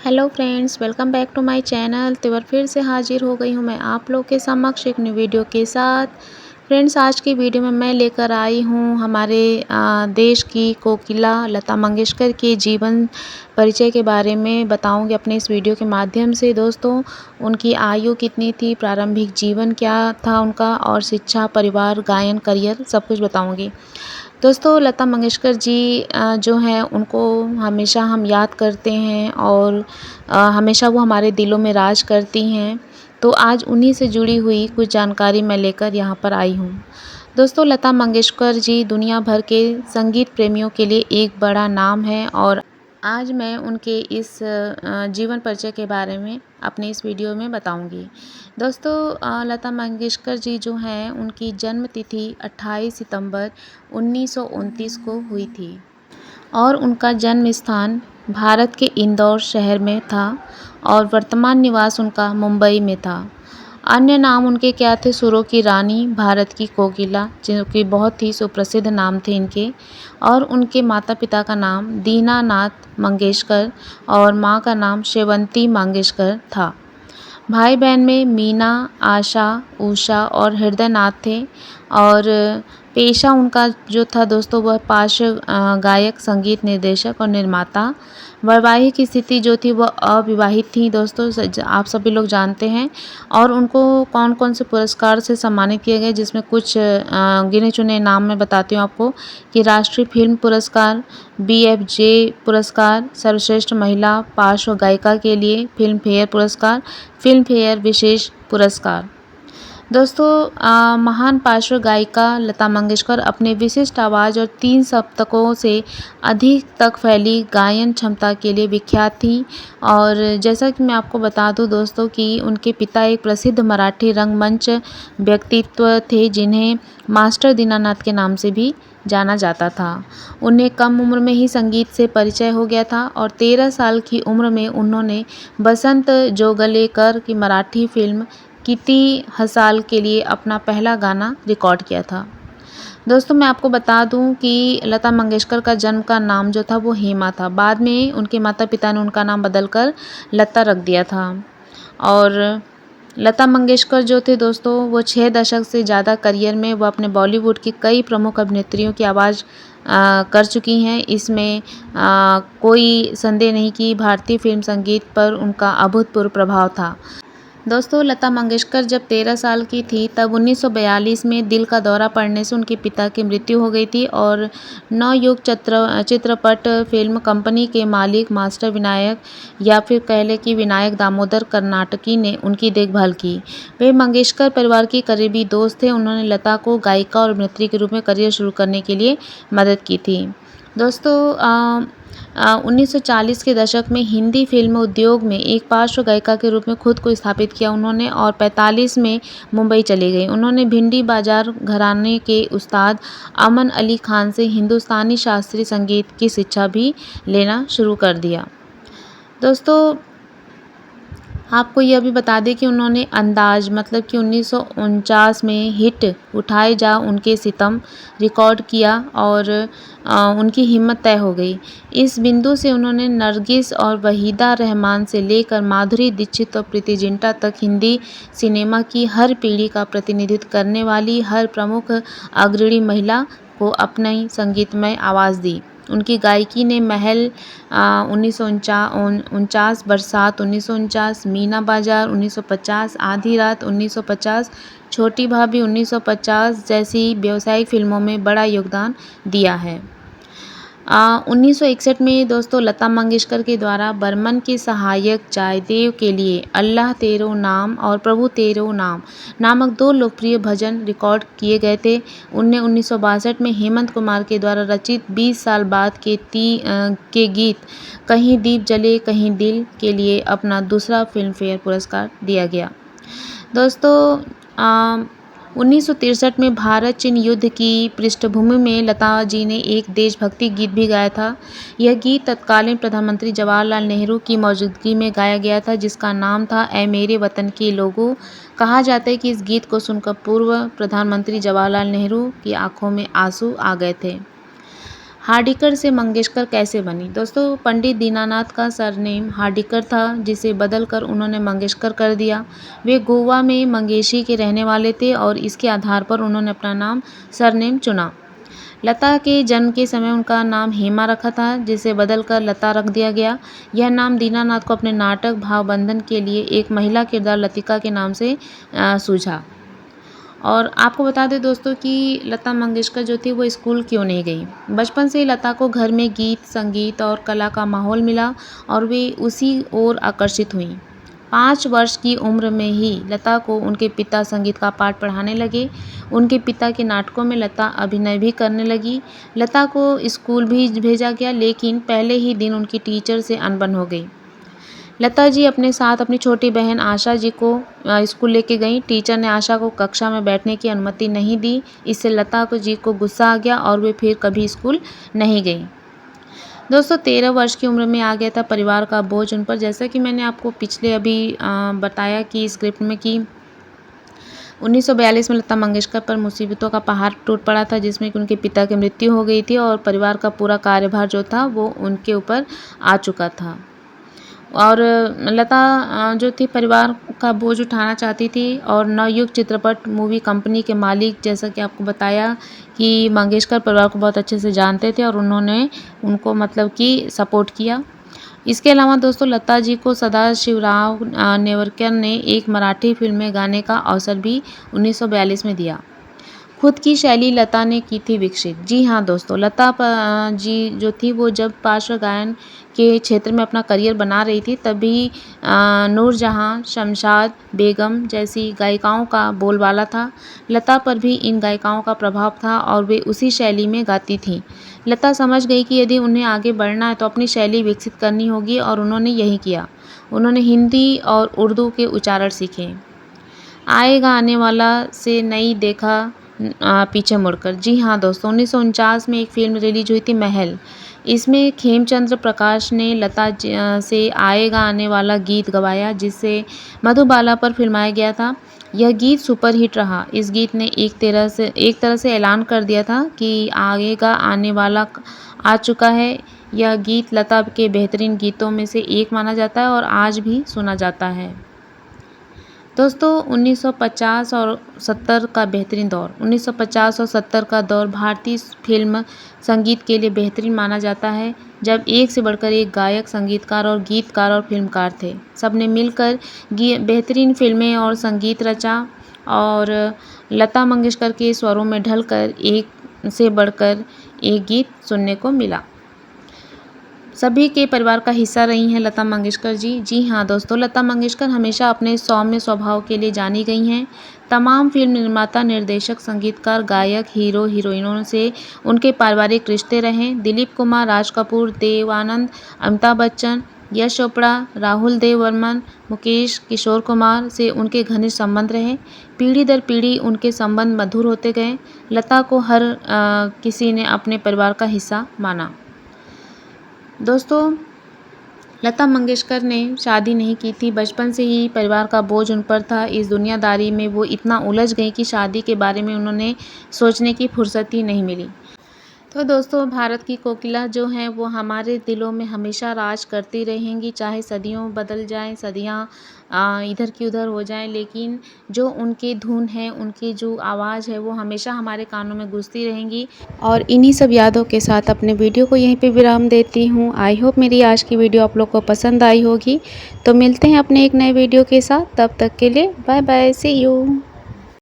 Hello friends, welcome back to my channel. तो एक फिर से हाजिर हो गई हूँ मैं आप लोग के समक्ष एक न्यू वीडियो के साथ। फ्रेंड्स, आज की वीडियो में मैं लेकर आई हूँ हमारे देश की कोकिला लता मंगेशकर के जीवन परिचय के बारे में बताऊँगी अपने इस वीडियो के माध्यम से। दोस्तों, उनकी आयु कितनी थी, प्रारंभिक जीवन क्या था उनका, और शिक्षा, परिवार, गायन, करियर सब कुछ बताऊँगी। दोस्तों, लता मंगेशकर जी जो हैं उनको हमेशा हम याद करते हैं और हमेशा वो हमारे दिलों में राज करती हैं। तो आज उन्हीं से जुड़ी हुई कुछ जानकारी मैं लेकर यहाँ पर आई हूँ। दोस्तों, लता मंगेशकर जी दुनिया भर के संगीत प्रेमियों के लिए एक बड़ा नाम है और आज मैं उनके इस जीवन परिचय के बारे में अपने इस वीडियो में बताऊंगी। दोस्तों, लता मंगेशकर जी जो हैं उनकी जन्म तिथि 28 सितंबर 1929 को हुई थी और उनका जन्म स्थान भारत के इंदौर शहर में था और वर्तमान निवास उनका मुंबई में था। अन्य नाम उनके क्या थे? सुरों की रानी, भारत की कोकिला, जो कि बहुत ही सुप्रसिद्ध नाम थे इनके। और उनके माता पिता का नाम दीनानाथ मंगेशकर और माँ का नाम शेवंती मंगेशकर था। भाई बहन में मीना, आशा, उषा और हृदय नाथ थे। और पेशा उनका जो था दोस्तों वह पार्श्व गायक, संगीत निर्देशक और निर्माता। वैवाहिक स्थिति जो थी वह अविवाहित थी दोस्तों, आप सभी लोग जानते हैं। और उनको कौन कौन से पुरस्कार से सम्मानित किए गए, जिसमें कुछ गिने चुने नाम मैं बताती हूँ आपको कि राष्ट्रीय फिल्म पुरस्कार, BFJ पुरस्कार, सर्वश्रेष्ठ महिला पार्श्व गायिका के लिए फिल्म फेयर पुरस्कार, फिल्म फेयर विशेष पुरस्कार। दोस्तों, महान पार्श्व गायिका लता मंगेशकर अपने विशिष्ट आवाज़ और 3 सप्तकों से अधिक तक फैली गायन क्षमता के लिए विख्यात थी। और जैसा कि मैं आपको बता दूं दोस्तों कि उनके पिता एक प्रसिद्ध मराठी रंगमंच व्यक्तित्व थे, जिन्हें मास्टर दीनानाथ के नाम से भी जाना जाता था। उन्हें कम उम्र में ही संगीत से परिचय हो गया था और 13 साल की उम्र में उन्होंने बसंत जोगलेकर की मराठी फिल्म किती हसाल के लिए अपना पहला गाना रिकॉर्ड किया था। दोस्तों, मैं आपको बता दूं कि लता मंगेशकर का जन्म का नाम जो था वो हेमा था। बाद में उनके माता पिता ने उनका नाम बदलकर लता रख दिया था। और लता मंगेशकर जो थे दोस्तों वो 6 दशक से ज़्यादा करियर में वो अपने बॉलीवुड की कई प्रमुख अभिनेत्रियों की आवाज़ कर चुकी हैं। इसमें कोई संदेह नहीं कि भारतीय फिल्म संगीत पर उनका अभूतपूर्व प्रभाव था। दोस्तों, लता मंगेशकर जब 13 साल की थी तब 1942 में दिल का दौरा पड़ने से उनके पिता की मृत्यु हो गई थी और नवयुग चित्रपट फिल्म कंपनी के मालिक मास्टर विनायक या फिर कह लें कि विनायक दामोदर कर्नाटकी ने उनकी देखभाल की। वे मंगेशकर परिवार की करीबी दोस्त थे। उन्होंने लता को गायिका और अभिनेत्री के रूप में करियर शुरू करने के लिए मदद की थी। दोस्तों, 1940 के दशक में हिंदी फिल्म उद्योग में एक पार्श्व गायिका के रूप में खुद को स्थापित किया उन्होंने और 45 में मुंबई चले गए। उन्होंने भिंडी बाजार घराने के उस्ताद अमन अली खान से हिंदुस्तानी शास्त्रीय संगीत की शिक्षा भी लेना शुरू कर दिया। दोस्तों, आपको यह भी बता दें कि उन्होंने अंदाज मतलब कि 1949 में हिट उठाए जा उनके सितम रिकॉर्ड किया और उनकी हिम्मत तय हो गई। इस बिंदु से उन्होंने नरगिस और वहीदा रहमान से लेकर माधुरी दीक्षित और प्रीति जिंटा तक हिंदी सिनेमा की हर पीढ़ी का प्रतिनिधित्व करने वाली हर प्रमुख अग्रणी महिला को अपनी संगीतमय आवाज़ दी। उनकी गायकी ने महल 1949, बरसात 1949, मीना बाजार 1950, आधी रात 1950, छोटी भाभी 1950 जैसी व्यावसायिक फिल्मों में बड़ा योगदान दिया है। 1961 में दोस्तों लता मंगेशकर के द्वारा बर्मन के सहायक जयदेव के लिए अल्लाह तेरो नाम और प्रभु तेरो नाम नामक 2 लोकप्रिय भजन रिकॉर्ड किए गए थे। उनने 1962 में हेमंत कुमार के द्वारा रचित 20 साल बाद के गीत कहीं दीप जले कहीं दिल के लिए अपना दूसरा फिल्म फेयर पुरस्कार दिया गया। दोस्तों, 1963 में भारत चीन युद्ध की पृष्ठभूमि में लता जी ने एक देशभक्ति गीत भी गाया था। यह गीत तत्कालीन प्रधानमंत्री जवाहरलाल नेहरू की मौजूदगी में गाया गया था, जिसका नाम था ऐ मेरे वतन के लोगों। कहा जाता है कि इस गीत को सुनकर पूर्व प्रधानमंत्री जवाहरलाल नेहरू की आंखों में आंसू आ गए थे। हार्डिकर से मंगेशकर कैसे बनी? दोस्तों, पंडित दीनानाथ का सरनेम हार्डिकर था, जिसे बदलकर उन्होंने मंगेशकर कर दिया। वे गोवा में मंगेशी के रहने वाले थे और इसके आधार पर उन्होंने अपना नाम सरनेम चुना। लता के जन्म के समय उनका नाम हेमा रखा था, जिसे बदलकर लता रख दिया गया। यह नाम दीनानाथ को अपने नाटक भावबंधन के लिए एक महिला किरदार लतिका के नाम से सूझा। और आपको बता दें दोस्तों कि लता मंगेशकर जो थी वो स्कूल क्यों नहीं गई। बचपन से ही लता को घर में गीत, संगीत और कला का माहौल मिला और वे उसी ओर आकर्षित हुईं। 5 वर्ष की उम्र में ही लता को उनके पिता संगीत का पाठ पढ़ाने लगे। उनके पिता के नाटकों में लता अभिनय भी करने लगी। लता को स्कूल भी भेजा गया, लेकिन पहले ही दिन उनकी टीचर से अनबन हो गई। लता जी अपने साथ अपनी छोटी बहन आशा जी को स्कूल लेके गईं। टीचर ने आशा को कक्षा में बैठने की अनुमति नहीं दी। इससे लता जी को गुस्सा आ गया और वे फिर कभी स्कूल नहीं गईं। दोस्तों, 13 वर्ष की उम्र में आ गया था परिवार का बोझ उन पर। जैसा कि मैंने आपको पिछले अभी बताया कि स्क्रिप्ट में कि 1942 में लता मंगेशकर पर मुसीबतों का पहाड़ टूट पड़ा था, जिसमें कि उनके पिता की मृत्यु हो गई थी और परिवार का पूरा कार्यभार जो था वो उनके ऊपर आ चुका था। और लता जो थी परिवार का बोझ उठाना चाहती थी और नवयुग चित्रपट मूवी कंपनी के मालिक, जैसा कि आपको बताया कि मंगेशकर परिवार को बहुत अच्छे से जानते थे और उन्होंने उनको मतलब कि सपोर्ट किया। इसके अलावा दोस्तों, लता जी को सदाशिवराव नेवरकर ने एक मराठी फिल्म में गाने का अवसर भी 1942 में दिया। खुद की शैली लता ने की थी विकसित। जी हाँ दोस्तों, लता जी जो थी वो जब पार्श्व गायन के क्षेत्र में अपना करियर बना रही थी, तभी नूरजहां, शमशाद बेगम जैसी गायिकाओं का बोलबाला था। लता पर भी इन गायिकाओं का प्रभाव था और वे उसी शैली में गाती थीं। लता समझ गई कि यदि उन्हें आगे बढ़ना है तो अपनी शैली विकसित करनी होगी और उन्होंने यही किया। उन्होंने हिंदी और उर्दू के उच्चारण सीखे। आएगा आने वाला से नहीं देखा पीछे मुड़कर। जी हाँ दोस्तों, 1949 में एक फिल्म रिलीज हुई थी महल। इसमें खेमचंद्र प्रकाश ने लता से आएगा आने वाला गीत गवाया, जिसे मधुबाला पर फिल्माया गया था। यह गीत सुपरहिट रहा। इस गीत ने एक तरह से ऐलान कर दिया था कि आएगा आने वाला आ चुका है। यह गीत लता के बेहतरीन गीतों में से एक माना जाता है और आज भी सुना जाता है। दोस्तों, 1950 और 70 का बेहतरीन दौर। 1950 और 70 का दौर भारतीय फिल्म संगीत के लिए बेहतरीन माना जाता है, जब एक से बढ़कर एक गायक, संगीतकार और गीतकार और फिल्मकार थे। सबने मिलकर बेहतरीन फिल्में और संगीत रचा और लता मंगेशकर के स्वरों में ढलकर एक से बढ़कर एक गीत सुनने को मिला। सभी के परिवार का हिस्सा रही हैं लता मंगेशकर जी। जी हाँ दोस्तों, लता मंगेशकर हमेशा अपने सौम्य स्वभाव के लिए जानी गई हैं। तमाम फिल्म निर्माता, निर्देशक, संगीतकार, गायक, हीरो हीरोइनों से उनके पारिवारिक रिश्ते रहे। दिलीप कुमार, राज कपूर, देव आनंद, अमिताभ बच्चन, यश चोपड़ा, राहुल देव बर्मन, मुकेश, किशोर कुमार से उनके घनिष्ठ संबंध रहे। पीढ़ी दर पीढ़ी उनके संबंध मधुर होते गए। लता को हर किसी ने अपने परिवार का हिस्सा माना। दोस्तों, लता मंगेशकर ने शादी नहीं की थी। बचपन से ही परिवार का बोझ उन पर था। इस दुनियादारी में वो इतना उलझ गई कि शादी के बारे में उन्होंने सोचने की फुर्सत ही नहीं मिली। तो दोस्तों, भारत की कोकिला जो हैं वो हमारे दिलों में हमेशा राज करती रहेंगी, चाहे सदियों बदल जाएं, सदियां इधर की उधर हो जाएं, लेकिन जो उनकी धुन है, उनकी जो आवाज़ है वो हमेशा हमारे कानों में गूंजती रहेंगी। और इन्हीं सब यादों के साथ अपने वीडियो को यहीं पे विराम देती हूँ। आई होप मेरी आज की वीडियो आप लोग को पसंद आई होगी। तो मिलते हैं अपने एक नए वीडियो के साथ। तब तक के लिए बाय बाय, सी यू।